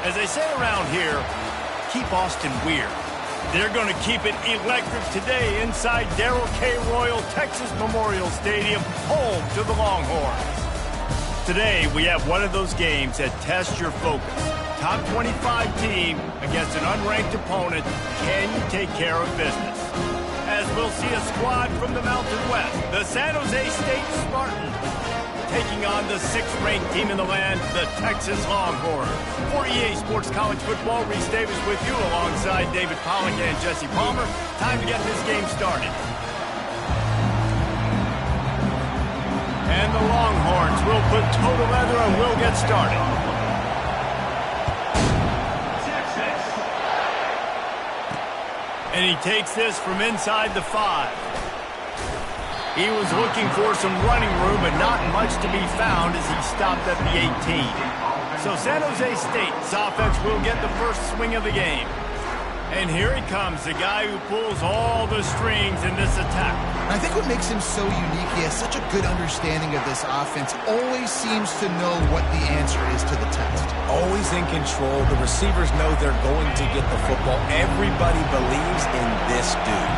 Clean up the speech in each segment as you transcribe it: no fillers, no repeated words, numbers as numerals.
As they say around here, keep Austin weird. They're going to keep it electric today inside Darrell K. Royal Texas Memorial Stadium, home to the Longhorns. Today, we have one of those games that tests your focus. Top 25 team against an unranked opponent. Can you take care of business? As we'll see a squad from the Mountain West, the San Jose State Spartans, taking on the 6th-ranked team in the land, the Texas Longhorns. For EA Sports College Football, Reese Davis with you alongside David Pollock and Jesse Palmer. Time to get this game started. And the Longhorns will put toe to leather and will get started. And he takes this from inside the 5. He was looking for some running room, but not much to be found as he stopped at the 18. So San Jose State's offense will get the first swing of the game. And here he comes, the guy who pulls all the strings in this attack. I think what makes him so unique, he has such a good understanding of this offense, always seems to know what the answer is to the test. Always in control. The receivers know they're going to get the football. Everybody believes in this dude.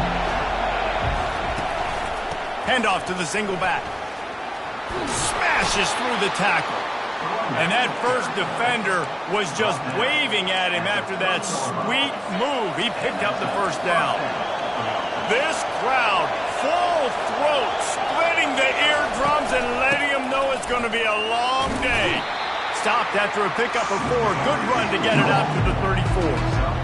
Handoff to the single back. Smashes through the tackle. And that first defender was just waving at him after that sweet move. He picked up the first down. This crowd, full throat, splitting the eardrums and letting them know it's going to be a long day. Stopped after a pickup of 4. Good run to get it out to the 34.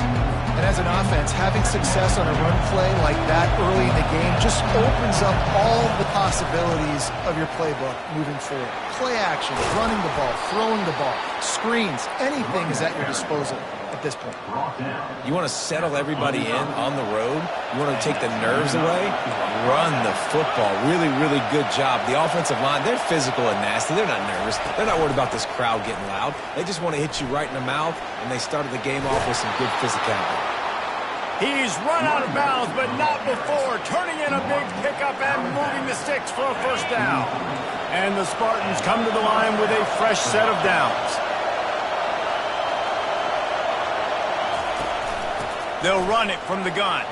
And as an offense, having success on a run play like that early in the game just opens up all the possibilities of your playbook moving forward. Play action, running the ball, throwing the ball, screens, anything is at your disposal at this point. You want to settle everybody in on the road? You want to take the nerves away? Run the football. Really, really good job. The offensive line, they're physical and nasty. They're not nervous. They're not worried about this crowd getting loud. They just want to hit you right in the mouth, and they started the game off with some good physicality. He's run out of bounds, but not before. Turning in a big pickup and moving the sticks for a first down. And the Spartans come to the line with a fresh set of downs. They'll run it from the gun.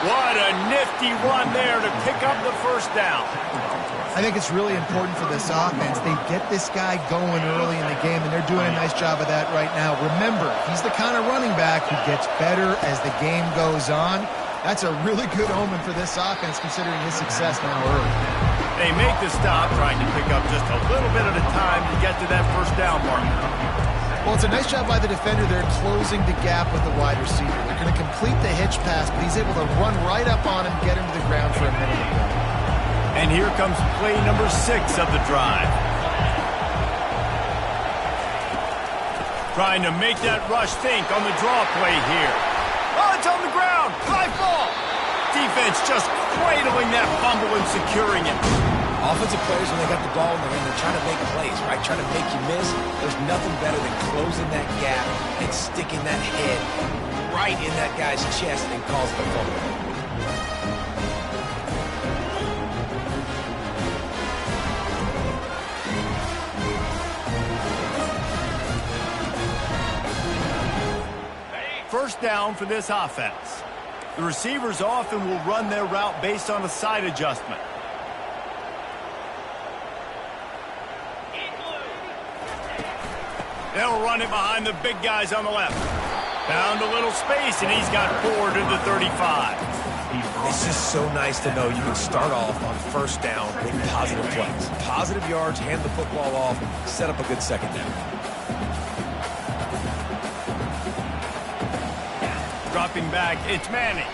What a nifty run there to pick up the first down. I think it's really important for this offense. They get this guy going early in the game, and they're doing a nice job of that right now. Remember, he's the kind of running back who gets better as the game goes on. That's a really good omen for this offense, considering his success now early. They make the stop, trying to pick up just a little bit at a time to get to that first down mark. Well, it's a nice job by the defender there closing the gap with the wide receiver. They're going to complete the hitch pass, but he's able to run right up on him, get him to the ground for a minute ago. And here comes play number 6 of the drive. Trying to make that rush think on the draw play here. Oh, it's on the ground. High ball. Defense just cradling that fumble and securing it. Offensive players, when they got the ball in the ring, they're trying to make plays, right? Trying to make you miss. There's nothing better than closing that gap and sticking that head right in that guy's chest and cause the fumble. First down for this offense. The receivers often will run their route based on a side adjustment. They'll run it behind the big guys on the left. Found a little space, and he's got 4 to the 35. It's just so nice to know you can start off on first down with positive plays. Positive yards, hand the football off, set up a good second down. Dropping back, it's Manning.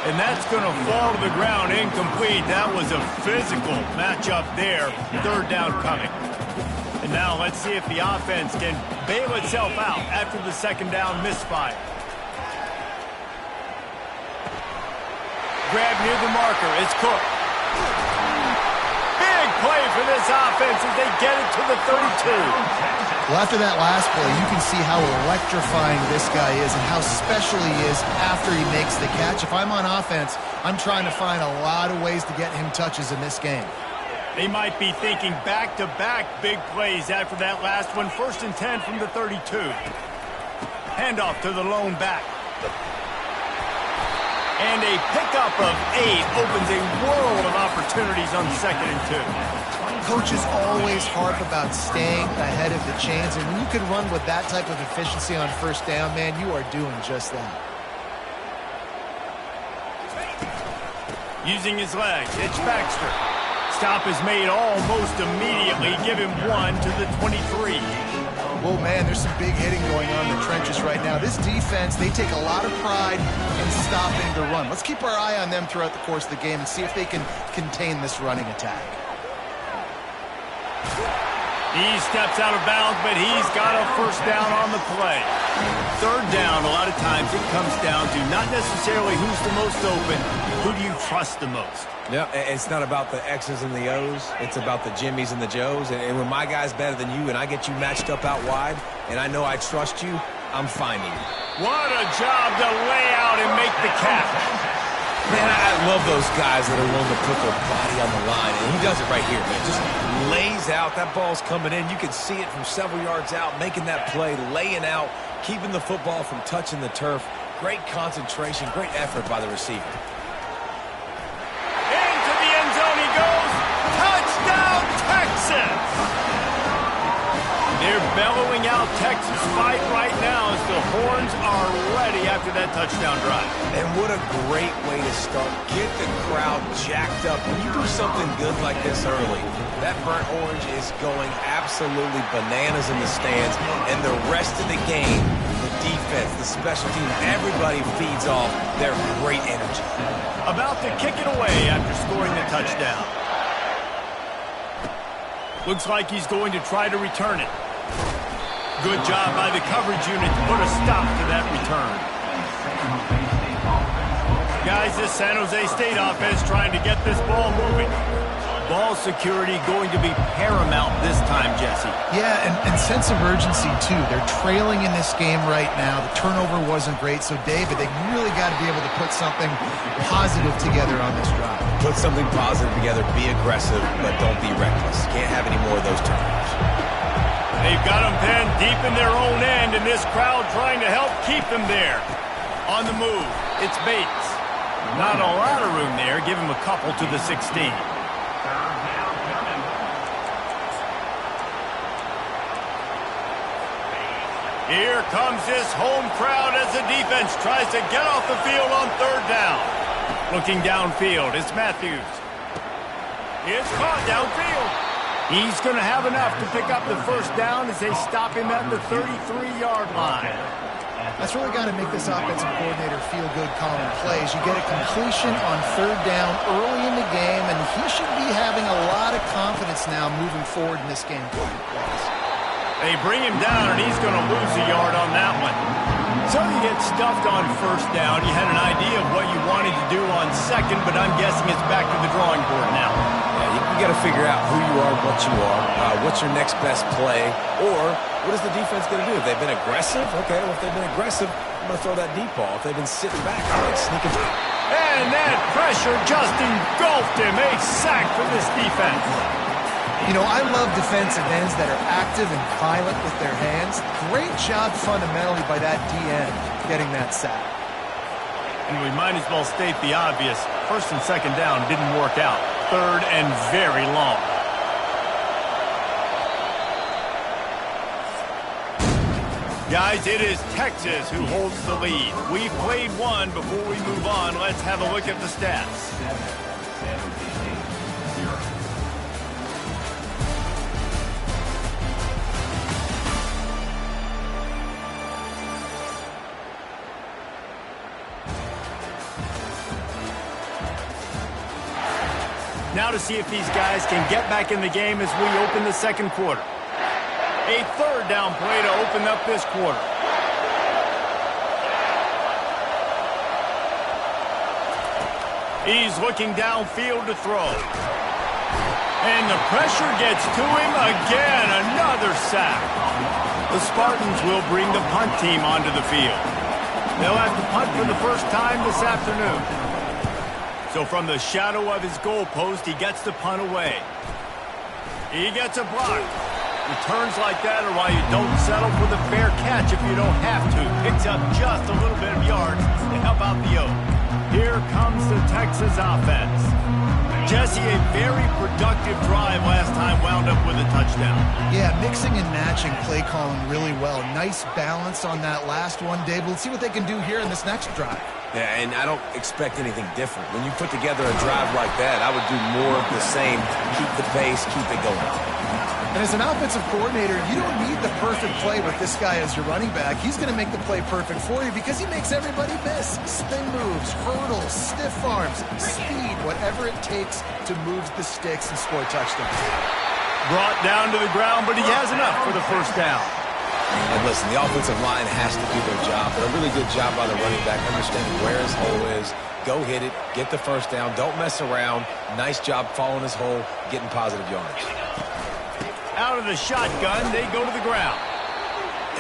And that's going to fall to the ground incomplete. That was a physical matchup there. Third down coming. And now let's see if the offense can bail itself out after the second down misfire. Grab near the marker. It's Cook. Big play for this offense as they get it to the 32. Well, after that last play, you can see how electrifying this guy is and how special he is after he makes the catch. If I'm on offense, I'm trying to find a lot of ways to get him touches in this game. They might be thinking back-to-back big plays after that last one. 1st and 10 from the 32. Handoff to the lone back. And a pickup of 8 opens a world of opportunities on 2nd and 2. Coaches always harp about staying ahead of the chains, and when you can run with that type of efficiency on 1st down, man, you are doing just that. Using his legs, it's Baxter. Stop is made almost immediately. Give him 1 to the 23. Whoa, man, there's some big hitting going on in the trenches right now. This defense, they take a lot of pride in stopping the run. Let's keep our eye on them throughout the course of the game and see if they can contain this running attack. He steps out of bounds, but he's got a 1st down on the play. 3rd down, a lot of times it comes down to not necessarily who's the most open, who do you trust the most? Yeah, it's not about the X's and the O's. It's about the Jimmies and the Joes. And when my guy's better than you and I get you matched up out wide and I know I trust you, I'm finding you. What a job to lay out and make the catch. Man, I love those guys that are willing to put their body on the line. And he does it right here, man. Just lays out. That ball's coming in. You can see it from several yards out, making that play, laying out, keeping the football from touching the turf. Great concentration, great effort by the receiver. Into the end zone he goes. Touchdown, Texas! They're bellowing out Texas fight right now as the horns are ready after that touchdown drive. And what a great way to start. Get the crowd jacked up. When you do something good like this early, that burnt orange is going absolutely bananas in the stands. And the rest of the game, the defense, the special teams, everybody feeds off their great energy. About to kick it away after scoring the touchdown. Looks like he's going to try to return it. Good job by the coverage unit to put a stop to that return. Guys, this San Jose State offense trying to get this ball moving. Ball security going to be paramount this time, Jesse. Yeah, and sense of urgency, too. They're trailing in this game right now. The turnover wasn't great, so, David, they really got to be able to put something positive together on this drive. Put something positive together, be aggressive, but don't be reckless. Can't have any more of those turnovers. They've got them pinned deep in their own end, and this crowd trying to help keep them there. On the move, it's Bates. Not a lot of room there. Give him a couple to the 16. Here comes this home crowd as the defense tries to get off the field on 3rd down. Looking downfield, it's Matthews. It's caught downfield. He's going to have enough to pick up the 1st down as they stop him at the 33-yard line. That's really got to make this offensive coordinator feel good calling plays. You get a completion on 3rd down early in the game, and he should be having a lot of confidence now moving forward in this game. They bring him down, and he's going to lose a yard on that one. So you get stuffed on 1st down. You had an idea of what you wanted to do on 2nd, but I'm guessing it's back to the drawing board now. You got to figure out who you are, what you are, what's your next best play, or what is the defense going to do? If they've been aggressive, okay, well, if they've been aggressive, I'm going to throw that deep ball. If they've been sitting back, I'm going to sneak it. And that pressure just engulfed him. A sack for this defense. You know, I love defensive ends that are active and violent with their hands. Great job fundamentally by that DN getting that sack. And we might as well state the obvious. 1st and 2nd down didn't work out. 3rd and very long. Guys, it is Texas who holds the lead. We've played one. Before we move on, let's have a look at the stats. Now to see if these guys can get back in the game as we open the 2nd quarter. A 3rd down play to open up this quarter. He's looking downfield to throw. And the pressure gets to him again. Another sack. The Spartans will bring the punt team onto the field. They'll have to punt for the first time this afternoon. So from the shadow of his goal post, he gets the punt away. He gets a block. Returns like that are why you don't settle for the fair catch if you don't have to. Picks up just a little bit of yards to help out the Oak. Here comes the Texas offense. Jesse, a very productive drive last time wound up with a touchdown. Yeah, mixing and matching play calling really well. Nice balance on that last one, Dave. Let's see what they can do here in this next drive. Yeah, and I don't expect anything different. When you put together a drive like that, I would do more of the same. Keep the pace, keep it going. And as an offensive coordinator, you don't need the perfect play with this guy as your running back. He's going to make the play perfect for you because he makes everybody miss. Spin moves, hurdles, stiff arms, speed, whatever it takes to move the sticks and score touchdowns. Brought down to the ground, but he has enough for the first down. And listen, the offensive line has to do their job, but a really good job by the running back understanding where his hole is. Go hit it, get the first down, don't mess around. Nice job following his hole, getting positive yards. Out of the shotgun, they go to the ground.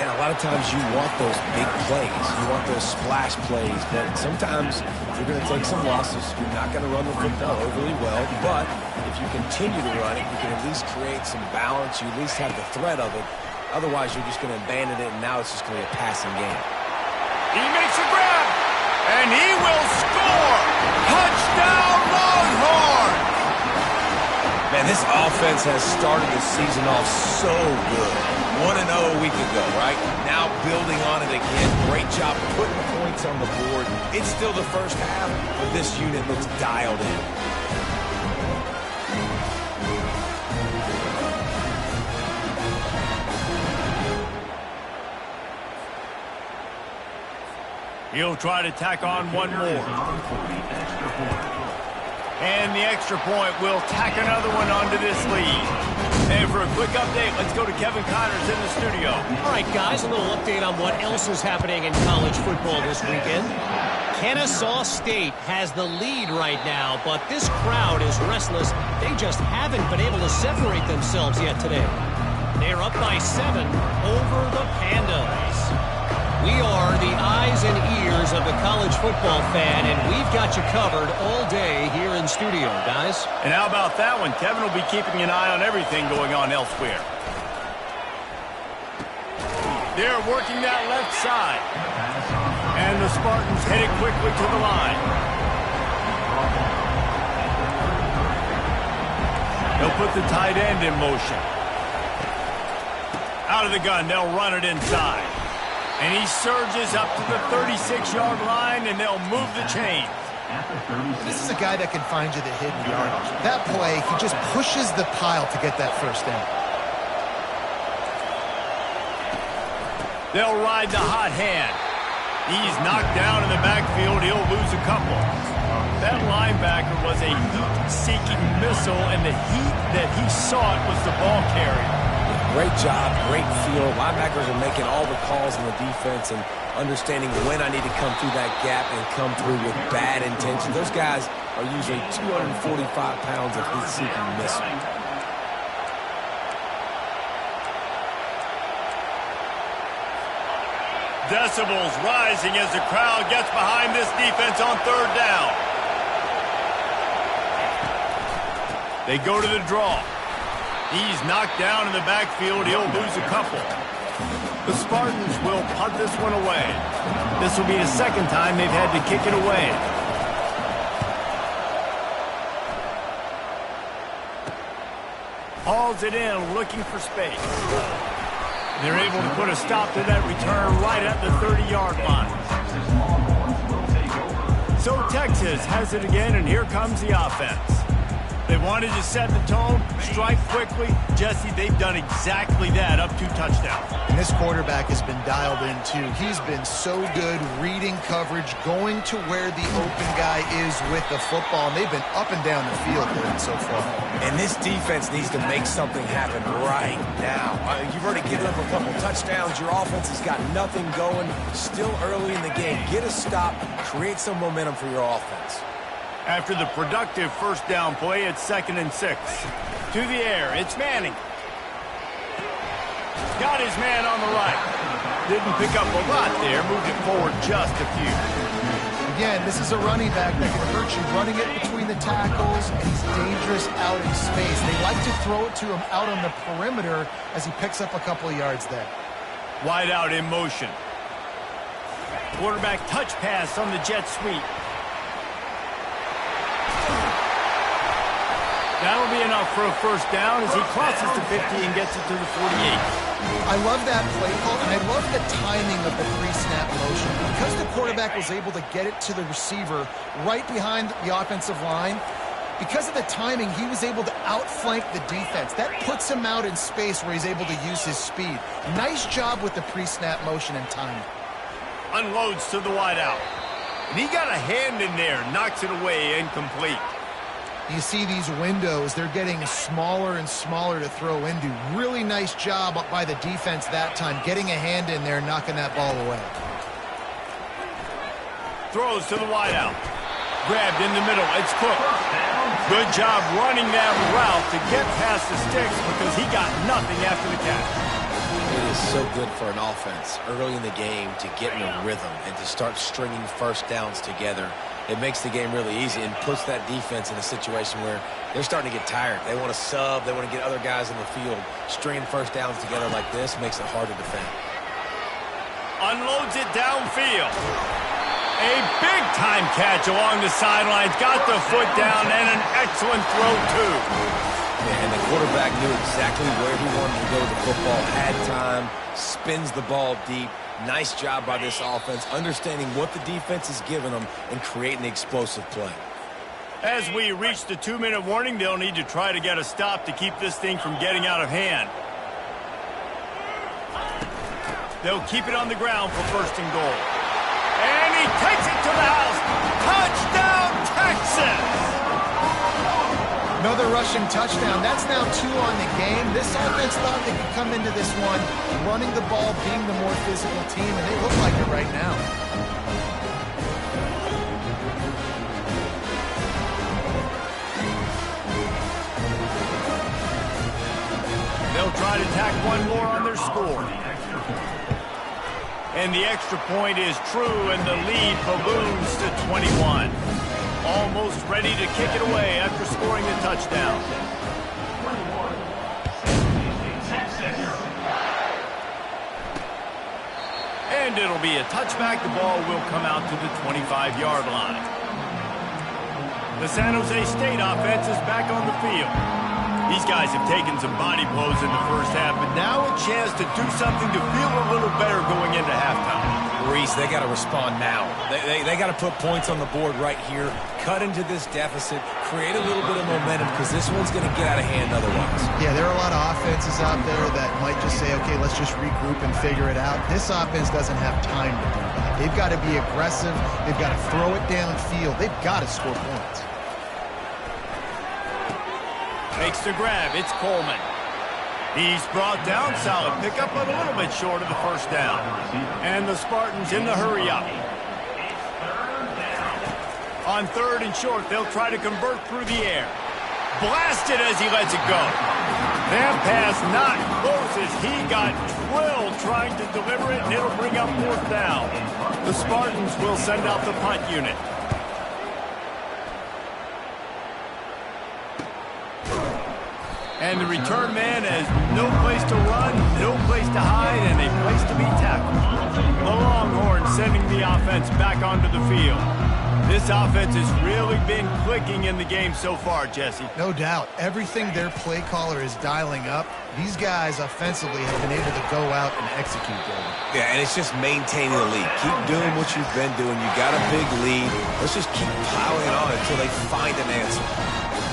And a lot of times you want those big plays. You want those splash plays, but sometimes you're going to take some losses. You're not going to run the football overly well, but if you continue to run it, you can at least create some balance. You at least have the threat of it. Otherwise, you're just going to abandon it, and now it's just going to be a passing game. He makes a grab, and he will score! Touchdown, Longhorns! Man, this offense has started the season off so good. 1-0 a week ago, right? Now building on it again. Great job putting points on the board. It's still the first half, but this unit looks dialed in. He'll try to tack on one more. And the extra point will tack another one onto this lead. And for a quick update, let's go to Kevin Connors in the studio. All right, guys, a little update on what else is happening in college football this weekend. Kennesaw State has the lead right now, but this crowd is restless. They just haven't been able to separate themselves yet today. They're up by 7 over the Pandas. We are the eyes and ears of the college football fan, and we've got you covered all day here in studio, guys. And how about that one? Kevin will be keeping an eye on everything going on elsewhere. They're working that left side. And the Spartans headed quickly to the line. They'll put the tight end in motion. Out of the gun, they'll run it inside. And he surges up to the 36-yard line, and they'll move the chain. This is a guy that can find you the hidden yardage. That play, he just pushes the pile to get that first down. They'll ride the hot hand. He's knocked down in the backfield. He'll lose a couple. That linebacker was a heat-seeking missile, and the heat that he sought was the ball carrier. Great job, great feel. Linebackers are making all the calls in the defense and understanding when I need to come through that gap and come through with bad intention. Those guys are usually 245 pounds of heat-seeking missile. Decibels rising as the crowd gets behind this defense on third down. They go to the draw. He's knocked down in the backfield. He'll lose a couple. The Spartans will punt this one away. This will be the second time they've had to kick it away. Hauls it in, looking for space. They're able to put a stop to that return right at the 30-yard line. So Texas has it again, and here comes the offense. They wanted to set the tone, strike quickly. Jesse, they've done exactly that, up 2 touchdowns. And this quarterback has been dialed in, too. He's been so good reading coverage, going to where the open guy is with the football. And they've been up and down the field with it so far. And this defense needs to make something happen right now. You've already given up a couple touchdowns. Your offense has got nothing going. Still early in the game. Get a stop. Create some momentum for your offense. After the productive first down play, it's 2nd and 6. To the air, it's Manning. Got his man on the right. Didn't pick up a lot there, moved it forward just a few. Again, this is a running back that can hurt you running it between the tackles, and he's dangerous dangerous out in space. They like to throw it to him out on the perimeter as he picks up a couple of yards there. Wide out in motion. Quarterback touch pass on the jet sweep. That'll be enough for a first down as he crosses the 50 and gets it to the 48. I love that play call, and I love the timing of the pre-snap motion. Because the quarterback was able to get it to the receiver right behind the offensive line, because of the timing, he was able to outflank the defense. That puts him out in space where he's able to use his speed. Nice job with the pre-snap motion and timing. Unloads to the wide out. And he got a hand in there, knocks it away, incomplete. You see these windows, they're getting smaller and smaller to throw into. Really nice job by the defense that time, getting a hand in there, knocking that ball away. Throws to the wide out. Grabbed in the middle, it's Cook. Good job running that route to get past the sticks because he got nothing after the catch. It is so good for an offense early in the game to get in a rhythm and to start stringing first downs together. It makes the game really easy and puts that defense in a situation where they're starting to get tired. They want to sub. They want to get other guys in the field. Stringing first downs together like this makes it hard to defend. Unloads it downfield. A big-time catch along the sidelines. Got the foot down and an excellent throw, too. And the quarterback knew exactly where he wanted to go with the football. Had time, spins the ball deep. Nice job by this offense, understanding what the defense is giving them and creating the explosive play. As we reach the 2-minute warning, they'll need to try to get a stop to keep this thing from getting out of hand. They'll keep it on the ground for first and goal. And he takes it to the house. Touchdown, Texas! Another rushing touchdown. That's now 2 on the game. This offense thought they could come into this one running the ball, being the more physical team, and they look like it right now. They'll try to tack one more on their score. And the extra point is true, and the lead balloons to 21. Almost ready to kick it away after scoring the touchdown. And it'll be a touchback. The ball will come out to the 25-yard line. The San Jose State offense is back on the field. These guys have taken some body blows in the first half, but now a chance to do something to feel a little better going into halftime. Reese, they got to respond now. They got to put points on the board right here, cut into this deficit, create a little bit of momentum because this one's going to get out of hand otherwise. Yeah, there are a lot of offenses out there that might just say, okay, let's just regroup and figure it out. This offense doesn't have time to do that. They've got to be aggressive. They've got to throw it downfield. They've got to score points. Makes the grab. It's Coleman. He's brought down. Solid pickup, but a little bit short of the first down. And the Spartans in the hurry up. On third and short, they'll try to convert through the air. Blasted as he lets it go. That pass not close as he got drilled trying to deliver it, and it'll bring up fourth down. The Spartans will send out the punt unit. And the return man has no place to run, no place to hide, and a place to be tackled. The Longhorns sending the offense back onto the field. This offense has really been clicking in the game so far, Jesse. No doubt. Everything their play caller is dialing up, these guys offensively have been able to go out and execute, David. Yeah, and it's just maintaining the lead. Keep doing what you've been doing. You got a big lead. Let's just keep piling on until they find an answer.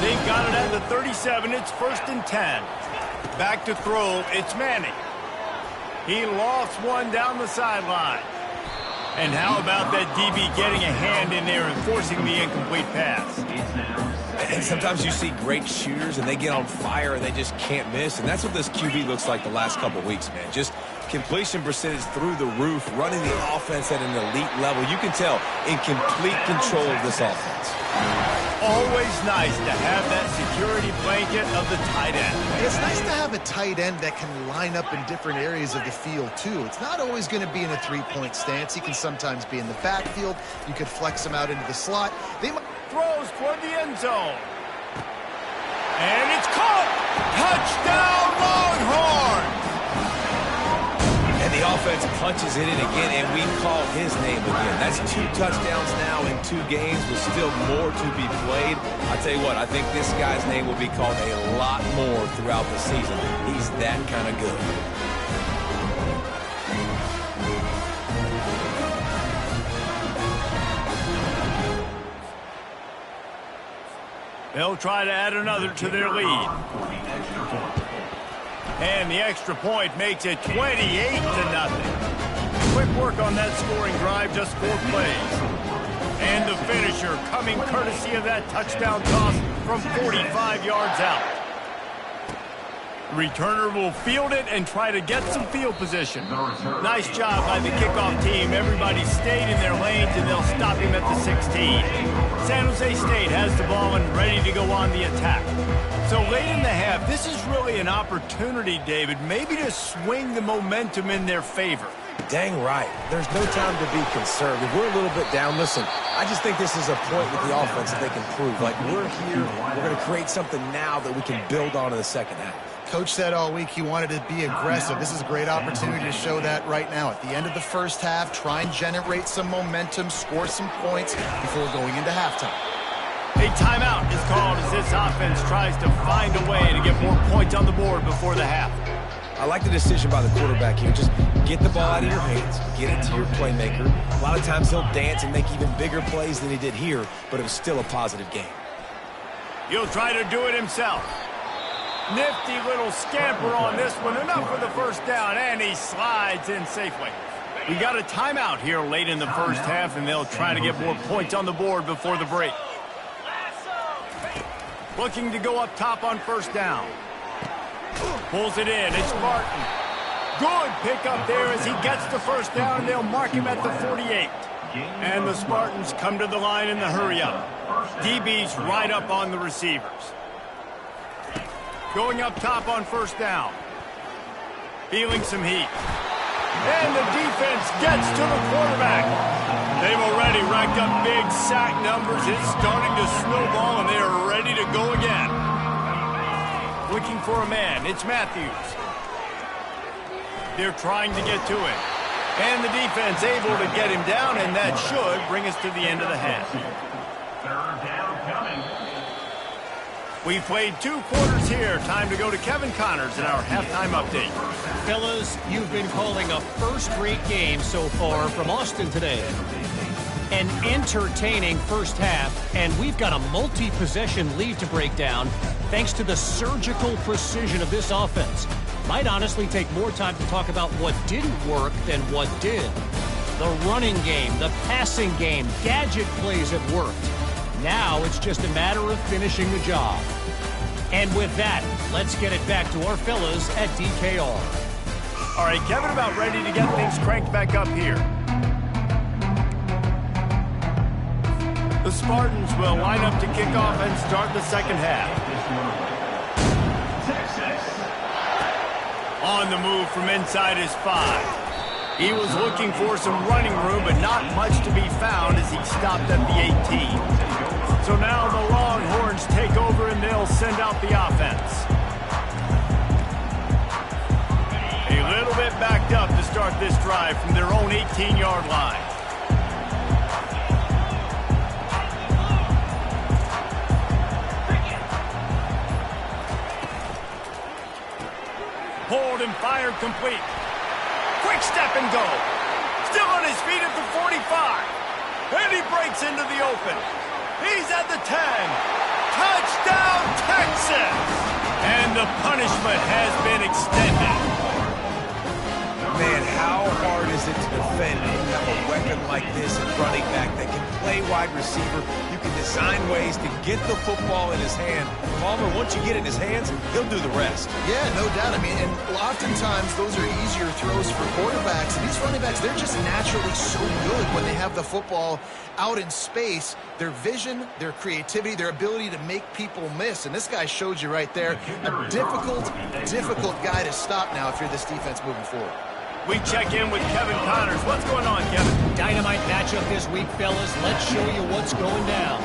They've got it at the 37. It's first and 10. Back to throw. It's Manning. He lost one down the sideline. And how about that DB getting a hand in there and forcing the incomplete pass? And sometimes you see great shooters and they get on fire and they just can't miss. And that's what this QB looks like the last couple weeks, man. Just completion percentage through the roof, running the offense at an elite level. You can tell in complete control of this offense. Always nice to have that security blanket of the tight end. It's nice to have a tight end that can line up in different areas of the field, too. It's not always going to be in a three-point stance. He can sometimes be in the backfield. You could flex him out into the slot. Throws toward the end zone. Touchdown, Longhorns! And the offense punches it in again, and we call his name again. That's 2 touchdowns now in 2 games with still more to be played. I tell you what, I think this guy's name will be called a lot more throughout the season. He's that kind of good. They'll try to add another to their lead. And the extra point makes it 28-0. Quick work on that scoring drive, just 4 plays. And the finisher coming courtesy of that touchdown toss from 45 yards out. The returner will field it and try to get some field position. Nice job by the kickoff team. Everybody stayed in their lanes, and they'll stop him at the 16. San Jose State has the ball and ready to go on the attack. So late in the half, this is really an opportunity, David, maybe to swing the momentum in their favor. Dang right. There's no time to be conservative. We're a little bit down. Listen, I just think this is a point with the offense that they can prove. Like, we're here, we're going to create something now that we can build on in the second half. Coach said all week he wanted to be aggressive. This is a great opportunity to show that right now. At the end of the first half, try and generate some momentum, score some points before going into halftime. A timeout is called as this offense tries to find a way to get more points on the board before the half. I like the decision by the quarterback here. Just get the ball out of your hands, get it to your playmaker. A lot of times he'll dance and make even bigger plays than he did here, but it was still a positive game. He'll try to do it himself. Nifty little scamper on this one. Enough for the first down, and he slides in safely. We got a timeout here late in the first half, and they'll try to get more points on the board before the break. Looking to go up top on first down. Pulls it in. It's Martin. Good pickup there as he gets the first down, and they'll mark him at the 48. And the Spartans come to the line in the hurry-up. DB's right up on the receivers. Going up top on first down. Feeling some heat. And the defense gets to the quarterback. They've already racked up big sack numbers. It's starting to snowball, and they are ready to go again. Looking for a man. It's Matthews. They're trying to get to it. And the defense able to get him down, and that should bring us to the end of the half. We played 2 quarters here. Time to go to Kevin Connors in our halftime update. Fellas, you've been calling a first-rate game so far from Austin today. An entertaining first half, and we've got a multi-possession lead to break down thanks to the surgical precision of this offense. Might honestly take more time to talk about what didn't work than what did. The running game, the passing game, gadget plays have worked. Now it's just a matter of finishing the job. And with that, let's get it back to our fellas at DKR. All right, Kevin, about ready to get things cranked back up here. The Spartans will line up to kick off and start the second half. On the move from inside his 5. He was looking for some running room, but not much to be found as he stopped at the 18. So now the Longhorns take over and they'll send out the offense. A little bit backed up to start this drive from their own 18-yard line. Pulled and fired complete. Quick step and go. Still on his feet at the 45. And he breaks into the open. He's at the 10. Touchdown, Texas! And the punishment has been extended. Man, how hard is it to defend when you have a weapon like this at running back that can play wide receiver? You can design ways to get the football in his hand. Palmer, once you get it in his hands, he'll do the rest. Yeah, no doubt. I mean, and oftentimes those are easier throws for quarterbacks. And these running backs, they're just naturally so good when they have the football out in space. Their vision, their creativity, their ability to make people miss. And this guy showed you right there, a difficult guy to stop now if you're this defense moving forward. We check in with Kevin Connors. What's going on, Kevin? Dynamite matchup this week, fellas. Let's show you what's going down.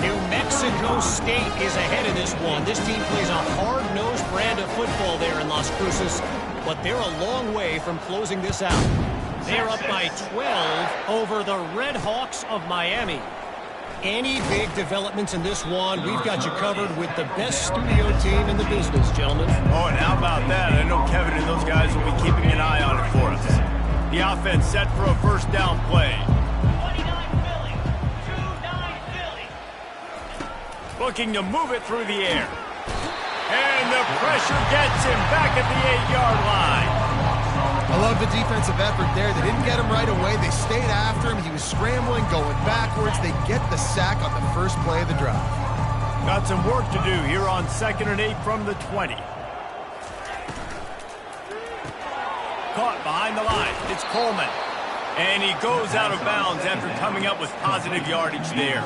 New Mexico State is ahead of this one. This team plays a hard-nosed brand of football there in Las Cruces, but they're a long way from closing this out. They're up by 12 over the Red Hawks of Miami. Any big developments in this one, we've got you covered with the best studio team in the business, gentlemen. Oh, and how about that? I know Kevin and those guys will be keeping an eye on it for us. The offense set for a first down play. 29 Philly. 2-9 Philly. Looking to move it through the air. And the pressure gets him back at the 8-yard line. I love the defensive effort there. They didn't get him right away. They stayed after him. He was scrambling, going backwards. They get the sack on the first play of the drive. Got some work to do here on 2nd and 8 from the 20. Caught behind the line. It's Coleman. And he goes out of bounds after coming up with positive yardage there.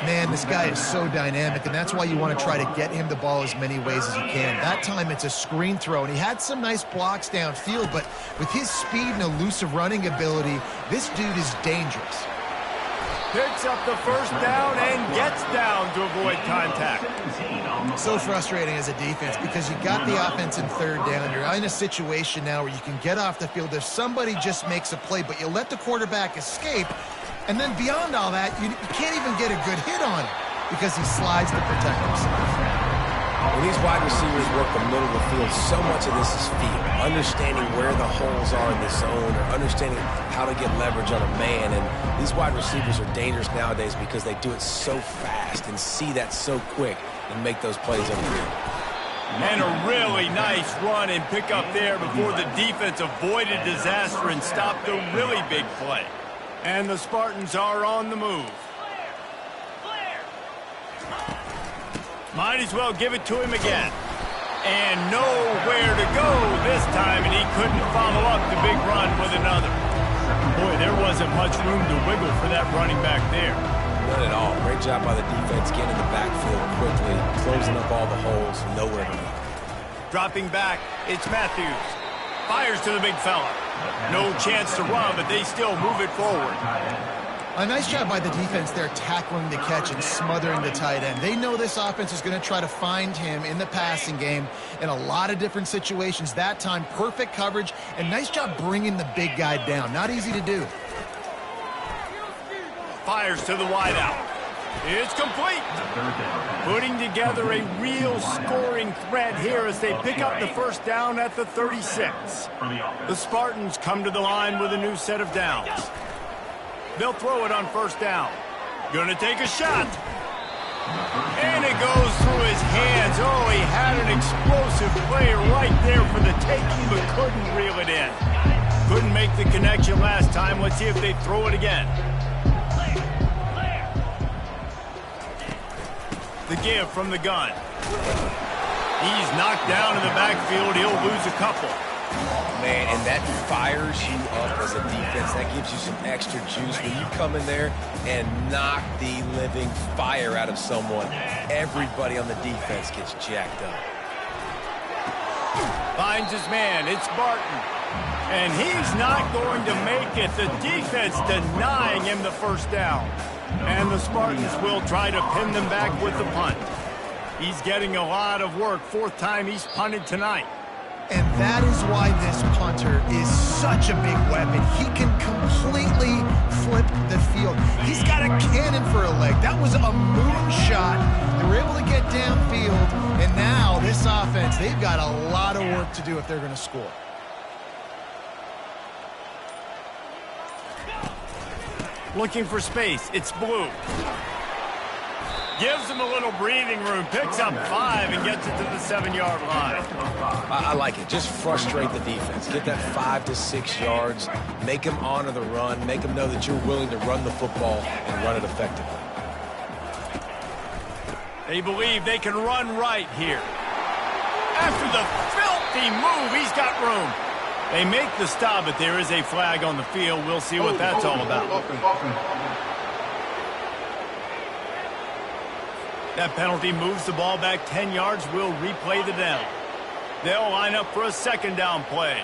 Man, this guy is so dynamic, and that's why you want to try to get him the ball as many ways as you can. That time it's a screen throw, and he had some nice blocks downfield, but with his speed and elusive running ability, this dude is dangerous. Picks up the first down and gets down to avoid contact. So frustrating as a defense because you got the offense in third down. You're in a situation now where you can get off the field if somebody just makes a play, but you let the quarterback escape. And then beyond all that, you can't even get a good hit on him because he slides to protect himself. When these wide receivers work the middle of the field, so much of this is feel. Understanding where the holes are in the zone or understanding how to get leverage on a man. And these wide receivers are dangerous nowadays because they do it so fast and see that so quick and make those plays on the field. And a really nice run and pick up there before the defense avoided disaster and stopped a really big play. And the Spartans are on the move. Might as well give it to him again. And nowhere to go this time, and he couldn't follow up the big run with another. Boy, there wasn't much room to wiggle for that running back there. None at all. Great job by the defense getting in the backfield quickly, closing up all the holes, nowhere to go. Dropping back, it's Matthews. Fires to the big fella. No chance to run, but they still move it forward. A nice job by the defense there tackling the catch and smothering the tight end. They know this offense is going to try to find him in the passing game in a lot of different situations. That time, perfect coverage, and nice job bringing the big guy down. Not easy to do. Fires to the wideout. It's complete. Putting together a real scoring threat here as they pick up the first down at the 36. The Spartans come to the line with a new set of downs. They'll throw it on first down. Gonna take a shot. And it goes through his hands. Oh, he had an explosive player right there for the taking, but couldn't reel it in. Couldn't make the connection last time. Let's see if they throw it again. The give from the gun. He's knocked down in the backfield. He'll lose a couple. Man, and that fires you up as a defense. That gives you some extra juice. When you come in there and knock the living fire out of someone, everybody on the defense gets jacked up. Finds his man. It's Barton. And he's not going to make it. The defense denying him the first down. And the Spartans will try to pin them back with the punt. He's getting a lot of work. Fourth time he's punted tonight. And that is why this punter is such a big weapon. He can completely flip the field. He's got a cannon for a leg. That was a moonshot. They were able to get downfield. And now this offense, they've got a lot of work to do if they're going to score. Looking for space. It's Blue. Gives him a little breathing room. Picks up 5 and gets it to the 7-yard line. I like it. Just frustrate the defense. Get that 5 to 6 yards. Make them honor the run. Make them know that you're willing to run the football and run it effectively. They believe they can run right here. After the filthy move, he's got room. They make the stop, but there is a flag on the field. We'll see what that's all about. That penalty moves the ball back 10 yards. We'll replay the down. They'll line up for a second down play.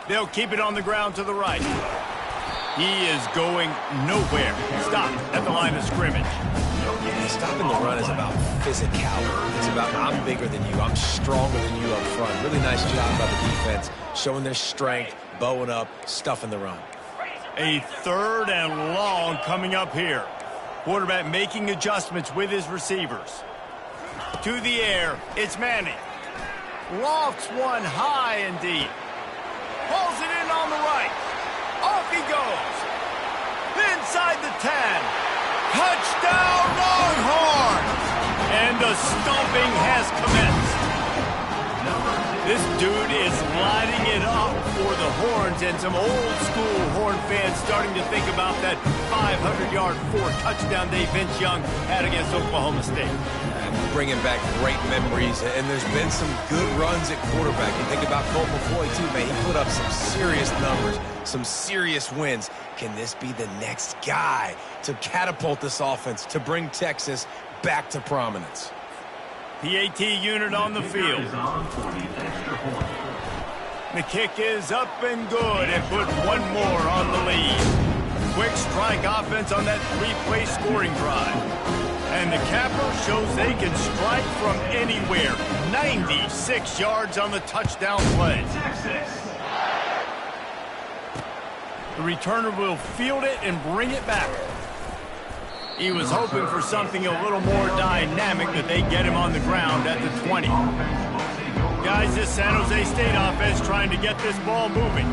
They'll keep it on the ground to the right. He is going nowhere. Stop at the line of scrimmage. Stopping the run is about physicality. It's about I'm bigger than you. I'm stronger than you up front. Really nice job by the defense, showing their strength, bowing up, stuffing the run. A 3rd and long coming up here. Quarterback making adjustments with his receivers. To the air, it's Manning. Lofts one high and deep. Pulls it in on the right. Off he goes. Inside the 10. Touchdown, Longhorns! And the stomping has commenced. This dude is lighting it up for the Horns, and some old-school Horn fans starting to think about that 500-yard, 4-touchdown day Vince Young had against Oklahoma State. Bringing back great memories, and there's been some good runs at quarterback. You think about Colt McCoy, too, man. He put up some serious numbers, some serious wins. Can this be the next guy to catapult this offense, to bring Texas back to prominence? PAT unit on the field. The kick is up and good and put one more on the lead. Quick strike offense on that 3-play scoring drive. And the capper shows they can strike from anywhere. 96 yards on the touchdown play. The returner will field it and bring it back. He was hoping for something a little more dynamic, that they get him on the ground at the 20. Guys, this San Jose State offense trying to get this ball moving.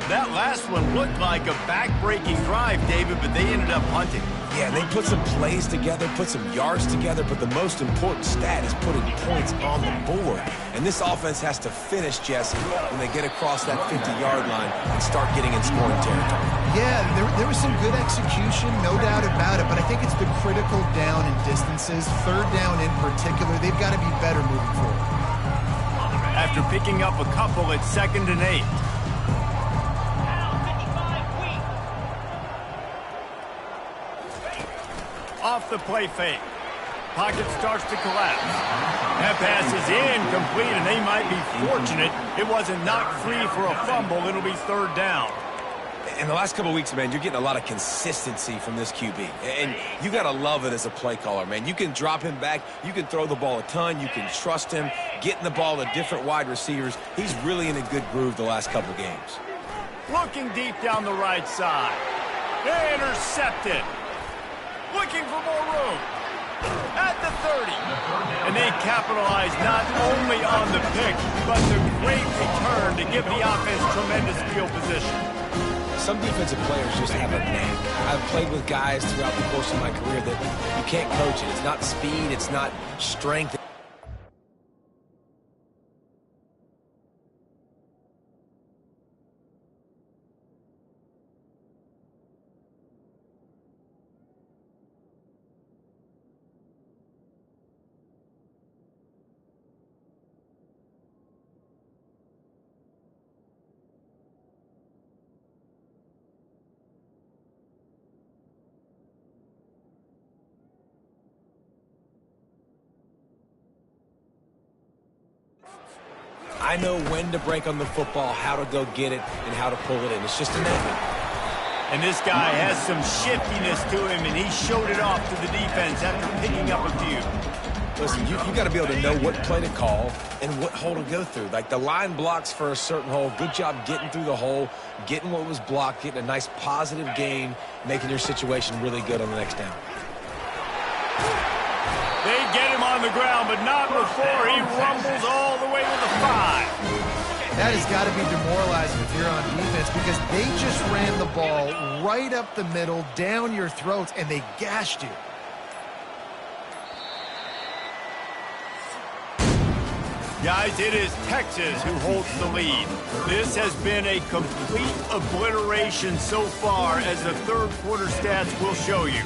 That last one looked like a back-breaking drive, David, but they ended up punting. Yeah, they put some plays together, put some yards together, but the most important stat is putting points on the board. And this offense has to finish, Jesse, when they get across that 50-yard line and start getting in scoring territory. Yeah, there was some good execution, no doubt about it, but I think it's the critical down and distances, 3rd down in particular. They've got to be better moving forward. After picking up a couple, it's 2nd and 8. Off the play fake. Pocket starts to collapse. That pass is incomplete, and they might be fortunate it wasn't knocked free for a fumble. It'll be 3rd down. In the last couple of weeks, man, you're getting a lot of consistency from this QB. And you got to love it as a play caller, man. You can drop him back. You can throw the ball a ton. You can trust him, getting the ball to different wide receivers. He's really in a good groove the last couple of games. Looking deep down the right side. Intercepted. Looking for more room. At the 30. And they capitalize not only on the pick, but the great return to give the offense tremendous field position. Some defensive players just have a knack. I've played with guys throughout the course of my career that you can't coach it. It's not speed. It's not strength. I know when to break on the football, how to go get it, and how to pull it in. It's just a knack. And this guy has some shiftiness to him, and he showed it off to the defense after picking up a few. Listen, you got to be able to know what play to call and what hole to go through. Like the line blocks for a certain hole. Good job getting through the hole, getting what was blocked, getting a nice positive gain, making your situation really good on the next down. They get him on the ground, but not before he rumbles all the way to the 5. That has got to be demoralizing if you're on defense, because they just ran the ball right up the middle, down your throats, and they gashed you. Guys, it is Texas who holds the lead. This has been a complete obliteration so far, as the third quarter stats will show you.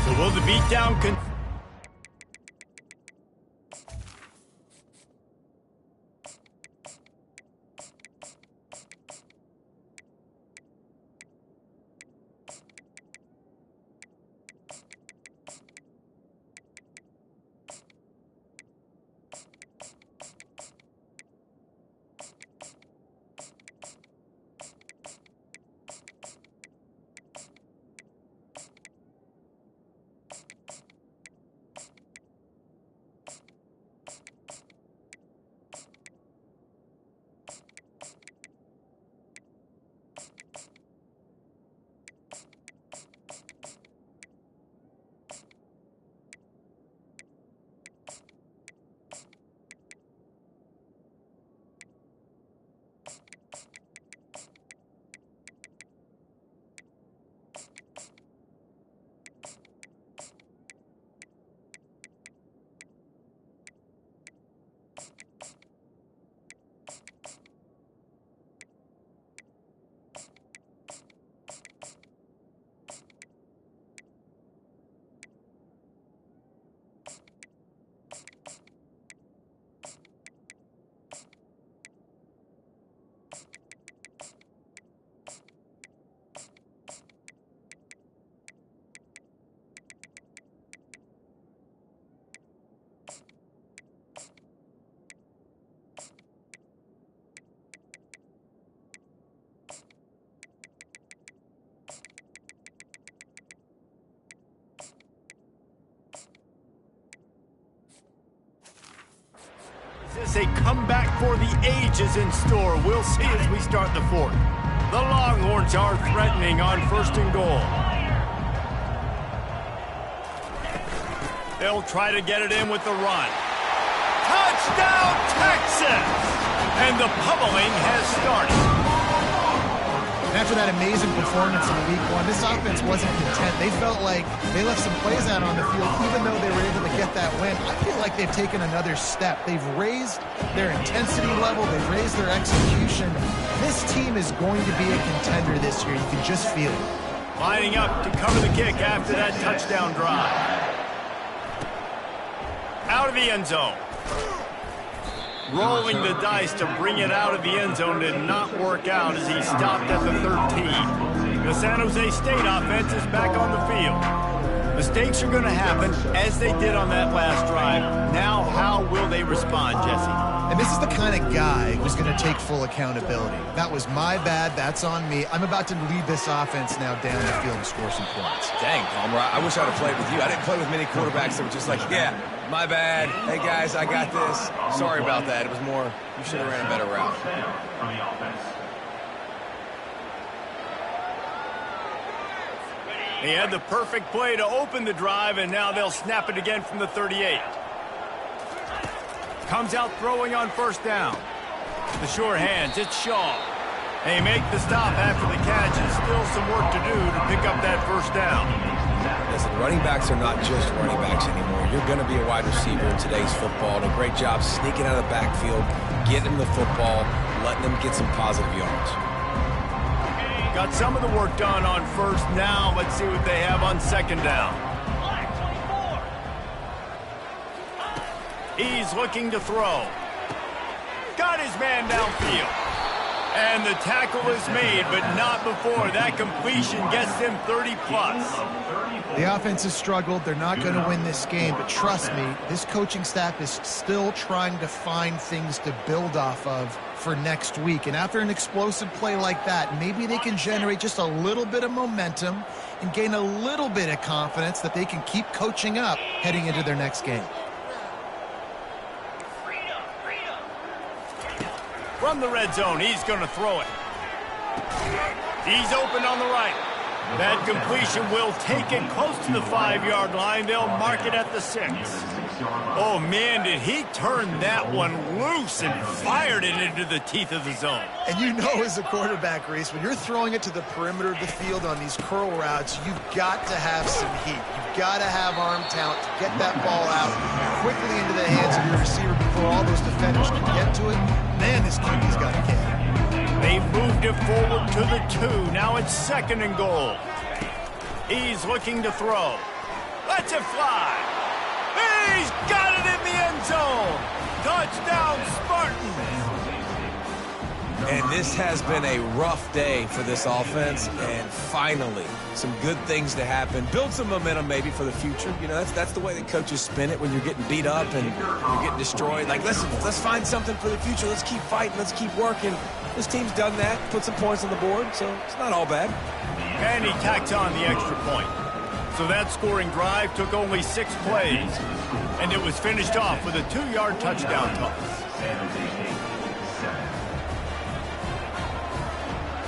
So will the beatdown continue? is a comeback for the ages in store. We'll see as we start the fourth. The Longhorns are threatening on 1st and goal. They'll try to get it in with the run. Touchdown, Texas! And the pummeling has started. After that amazing performance in week 1, this offense wasn't content. They felt like they left some plays out on the field, even though they were able to get that win. I feel like they've taken another step. They've raised their intensity level. They've raised their execution. This team is going to be a contender this year. You can just feel it. Lining up to cover the kick after that touchdown drive. Out of the end zone. Rolling the dice to bring it out of the end zone did not work out as he stopped at the 13. The San Jose State offense is back on the field. Mistakes are going to happen, as they did on that last drive. Now, how will they respond, Jesse? And this is the kind of guy who's going to take full accountability. That was my bad. That's on me. I'm about to lead this offense now down the field and score some points. Dang, Palmer, I wish I'd have played with you. I didn't play with many quarterbacks that were just like, yeah, my bad. Hey, guys, I got this. Sorry about that. It was more, you should have ran a better route. He had the perfect play to open the drive, and now they'll snap it again from the 38. Comes out throwing on 1st down. The sure hands, it's Shaw. They make the stop after the catch, and still some work to do to pick up that 1st down. Listen, running backs are not just running backs anymore. You're going to be a wide receiver in today's football. And a great job sneaking out of the backfield, getting them the football, letting them get some positive yards. Got some of the work done on 1st. Now let's see what they have on 2nd down. He's looking to throw. Got his man downfield. And the tackle is made, but not before that completion gets them 30-plus. The offense has struggled. They're not going to win this game, but trust me, this coaching staff is still trying to find things to build off of for next week. And after an explosive play like that, maybe they can generate just a little bit of momentum and gain a little bit of confidence that they can keep coaching up heading into their next game. From the red zone, he's going to throw it. He's open on the right. That completion will take it close to the 5-yard line. They'll mark it at the 6. Oh, man, did he turn that one loose and fired it into the teeth of the zone. And you know as a quarterback, Reese, when you're throwing it to the perimeter of the field on these curl routes, you've got to have some heat. You've got to have arm talent to get that ball out quickly into the hands of your receiver before all those defenders can get to it. Man, this QB's got to get it. They've moved it forward to the 2. Now it's 2nd and goal. He's looking to throw. Lets it fly. He's got it in the end zone. Touchdown, Spartans. And this has been a rough day for this offense, and finally, some good things to happen. Build some momentum maybe for the future. You know, that's the way that coaches spin it when you're getting beat up and you're getting destroyed. Like, let's find something for the future. Let's keep fighting. Let's keep working. This team's done that, put some points on the board, so it's not all bad. And he tacks on the extra point. So that scoring drive took only 6 plays, and it was finished off with a 2-yard touchdown toss.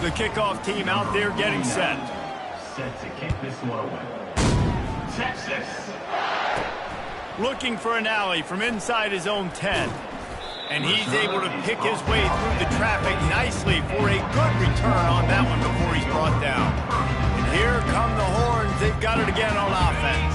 The kickoff team out there getting set. Set to kick this one away. Texas. Looking for an alley from inside his own 10. And he's able to pick his way through the traffic nicely for a good return on that one before he's brought down. And here come the horns. They've got it again on offense.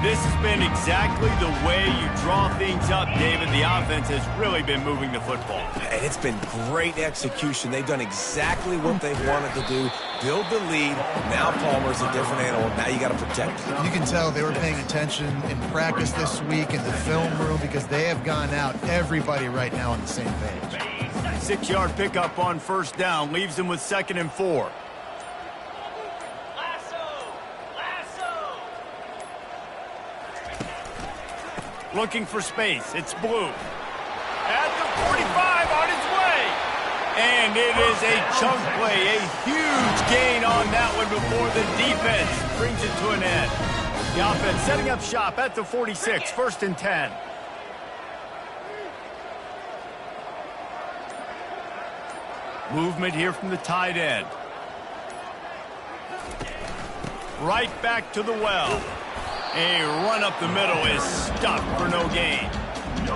This has been exactly the way you draw things up, David. The offense has really been moving the football. And it's been great execution. They've done exactly what they've wanted to do. Build the lead. Now Palmer's a different animal. Now you got to protect it. You can tell they were paying attention in practice this week in the film room because they have gone out, everybody right now on the same page. 6-yard pickup on 1st down leaves them with 2nd and 4. Looking for space. It's Blue. At the 45 on his way. And it is a chunk play. A huge gain on that one before the defense brings it to an end. The offense setting up shop at the 46. 1st and 10. Movement here from the tight end. Right back to the well. A run up the middle is stopped for no gain.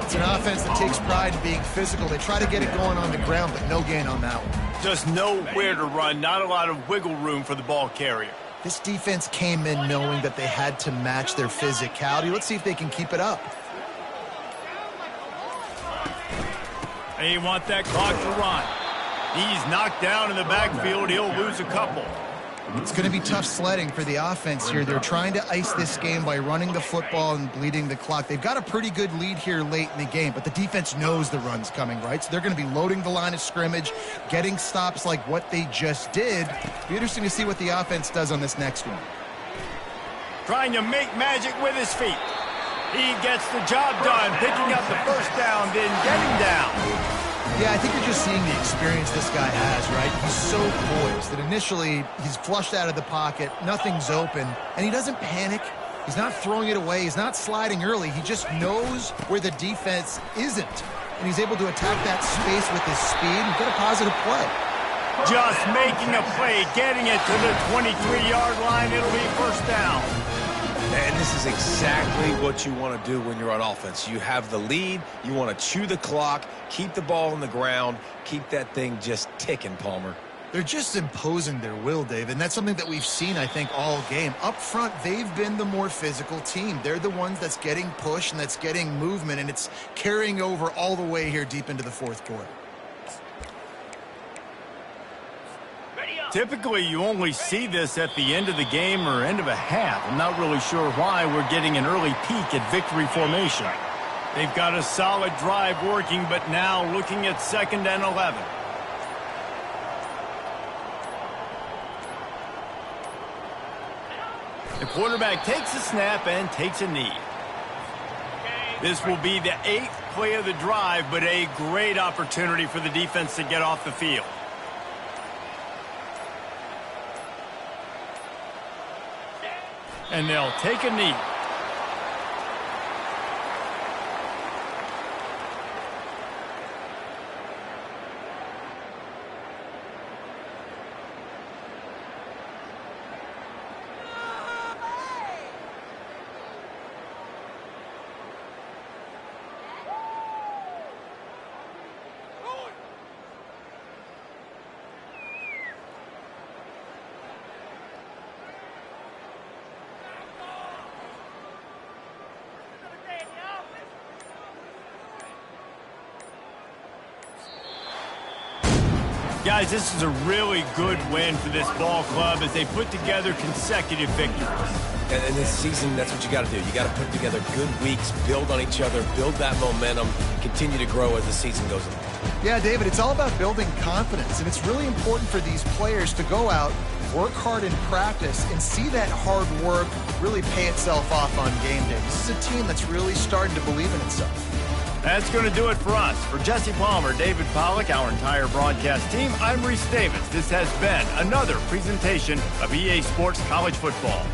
It's an offense that takes pride in being physical. They try to get it going on the ground, but no gain on that one. Just nowhere to run, not a lot of wiggle room for the ball carrier. This defense came in knowing that they had to match their physicality. Let's see if they can keep it up. They want that clock to run. He's knocked down in the backfield. He'll lose a couple. It's going to be tough sledding for the offense here. They're trying to ice this game by running the football and bleeding the clock. They've got a pretty good lead here late in the game, but the defense knows the run's coming, right? So they're going to be loading the line of scrimmage, getting stops like what they just did. Be interesting to see what the offense does on this next one. Trying to make magic with his feet. He gets the job done, picking up the first down, then getting down. Yeah, I think you're just seeing the experience this guy has, right? He's so poised that initially he's flushed out of the pocket, nothing's open, and he doesn't panic. He's not throwing it away. He's not sliding early. He just knows where the defense isn't, and he's able to attack that space with his speed and get a positive play. Just making a play, getting it to the 23-yard line. It'll be first down. And this is exactly what you want to do when you're on offense. You have the lead. You want to chew the clock, keep the ball on the ground, keep that thing just ticking, Palmer. They're just imposing their will, Dave, and that's something that we've seen, I think, all game. Up front, they've been the more physical team. They're the ones that's getting pushed and that's getting movement, and it's carrying over all the way here deep into the fourth quarter. Typically, you only see this at the end of the game or end of a half. I'm not really sure why we're getting an early peek at victory formation. They've got a solid drive working, but now looking at 2nd and 11. The quarterback takes a snap and takes a knee. This will be the 8th play of the drive, but a great opportunity for the defense to get off the field. And they'll take a knee. Guys, this is a really good win for this ball club as they put together consecutive victories. And in this season, that's what you got to do. You got to put together good weeks, build on each other, build that momentum, continue to grow as the season goes along. Yeah, David, it's all about building confidence, and it's really important for these players to go out, work hard in practice, and see that hard work really pay itself off on game day. This is a team that's really starting to believe in itself. That's going to do it for us. For Jesse Palmer, David Pollack, our entire broadcast team, I'm Reese Davis. This has been another presentation of EA Sports College Football.